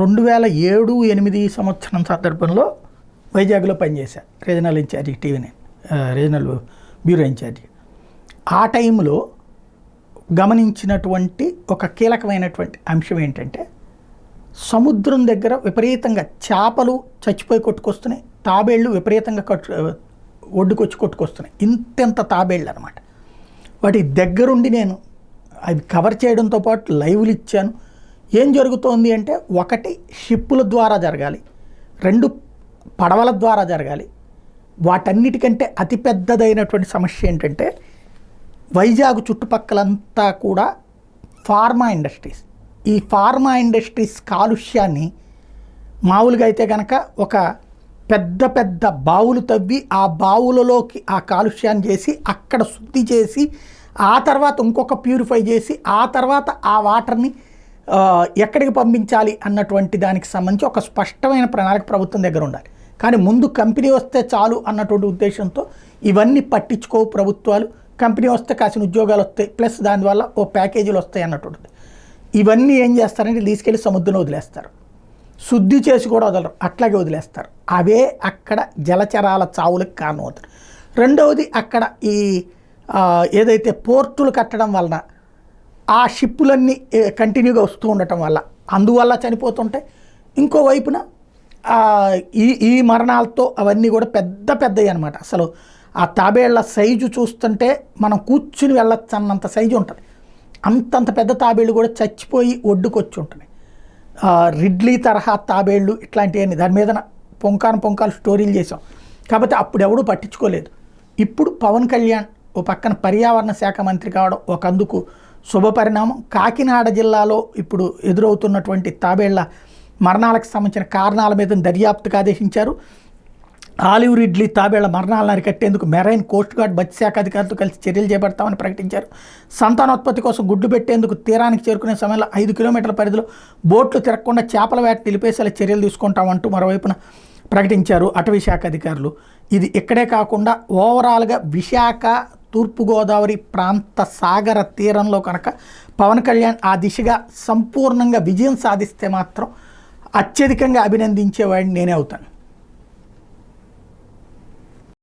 2007, 8 సంవత్సరం సందర్భంలో వైజాగ్లో పనిచేశా regional in charge TV nine regional bureau in charge. ఆ టైంలో గమనించినటువంటి ఒక కీలకమైనటువంటి అంశం ఏంటంటే, సముద్రం దగ్గర విపరీతంగా చేపలు చచ్చిపోయి కొట్టుకొస్తున్నాయి, తాబేళ్ళు విపరీతంగా ఒడ్డుకొచ్చి కొట్టుకొస్తున్నాయి. ఇంతెంత తాబేళ్ళు అనమాట. వాటి దగ్గరుండి నేను అవి కవర్ చేయడంతో పాటు లైవ్లు ఇచ్చాను. ఏం జరుగుతోంది అంటే, ఒకటి షిప్పుల ద్వారా జరగాలి, 2 పడవల ద్వారా జరగాలి. వాటన్నిటికంటే అతిపెద్దదైనటువంటి సమస్య ఏంటంటే, వైజాగ్ చుట్టుపక్కలంతా కూడా ఫార్మా ఇండస్ట్రీస్. ఈ ఫార్మా ఇండస్ట్రీస్ కాలుష్యాన్ని మామూలుగా అయితే కనుక ఒక పెద్ద పెద్ద బావులు తవ్వి ఆ బావులలోకి ఆ కాలుష్యాన్ని చేసి అక్కడ శుద్ధి చేసి ఆ తర్వాత ఇంకొక ప్యూరిఫై చేసి ఆ తర్వాత ఆ వాటర్ని ఎక్కడికి పంపించాలి అన్నటువంటి దానికి సంబంధించి ఒక స్పష్టమైన ప్రణాళిక ప్రభుత్వం దగ్గర ఉండాలి. కానీ ముందు కంపెనీ వస్తే చాలు అన్నటువంటి ఉద్దేశంతో ఇవన్నీ పట్టించుకోవు ప్రభుత్వాలు. కంపెనీ వస్తే కాసిన ఉద్యోగాలు వస్తాయి, ప్లస్ దానివల్ల ఓ ప్యాకేజీలు వస్తాయి అన్నటువంటిది. ఇవన్నీ ఏం చేస్తారంటే తీసుకెళ్ళి సముద్రంలో వదిలేస్తారు, శుద్ధి చేసి కూడా వదలరు, అట్లాగే వదిలేస్తారు. అవే అక్కడ జలచరాల చావులకు కారణం అవుతారు. రెండవది, అక్కడ ఈ ఏదైతే పోర్టులు కట్టడం వలన ఆ షిప్పులన్నీ కంటిన్యూగా వస్తూ ఉండటం వల్ల అందువల్ల చనిపోతుంటాయి. ఇంకోవైపున ఈ మరణాలతో అవన్నీ కూడా పెద్ద పెద్దవి అనమాట. అసలు ఆ తాబేళ్ల సైజు చూస్తుంటే మనం కూర్చుని వెళ్ళొచ్చు అన్నంత సైజు ఉంటుంది. అంతంత పెద్ద తాబేళ్ళు కూడా చచ్చిపోయి ఒడ్డుకొచ్చి ఉంటున్నాయి. రిడ్లీ తరహా తాబేళ్ళు ఇట్లాంటివన్నీ దాని మీద పొంకాలు స్టోరీలు చేసాం. కాబట్టి అప్పుడు ఎవడూ పట్టించుకోలేదు. ఇప్పుడు పవన్ కళ్యాణ్ ఓ పక్కన పర్యావరణ శాఖ మంత్రి కావడం ఒక అందుకు శుభపరిణామం. కాకినాడ జిల్లాలో ఇప్పుడు ఎదురవుతున్నటువంటి తాబేళ్ల మరణాలకు సంబంధించిన కారణాల మీద దర్యాప్తుకు ఆదేశించారు. ఆలివ్ రిడ్లీ తాబేళ్ల మరణాలను అరికట్టేందుకు మెరైన్ కోస్ట్ గార్డ్ మత్స్యశాఖ అధికారులతో కలిసి చర్యలు చేపడతామని ప్రకటించారు. సంతానోత్పత్తి కోసం గుడ్డు పెట్టేందుకు తీరానికి చేరుకునే సమయంలో 5 కిలోమీటర్ల పరిధిలో బోట్లు తిరగకుండా చేపల వేట నిలిపేసేలా చర్యలు తీసుకుంటామంటూ మరోవైపున ప్రకటించారు అటవీ శాఖ అధికారులు. ఇది ఇక్కడే కాకుండా ఓవరాల్గా విశాఖ, తూర్పుగోదావరి ప్రాంత సాగర తీరంలో కనుక పవన్ కళ్యాణ్ ఆ దిశగా సంపూర్ణంగా విజయం సాధిస్తే మాత్రం అత్యధికంగా అభినందించేవాడిని నేనే అవుతాను.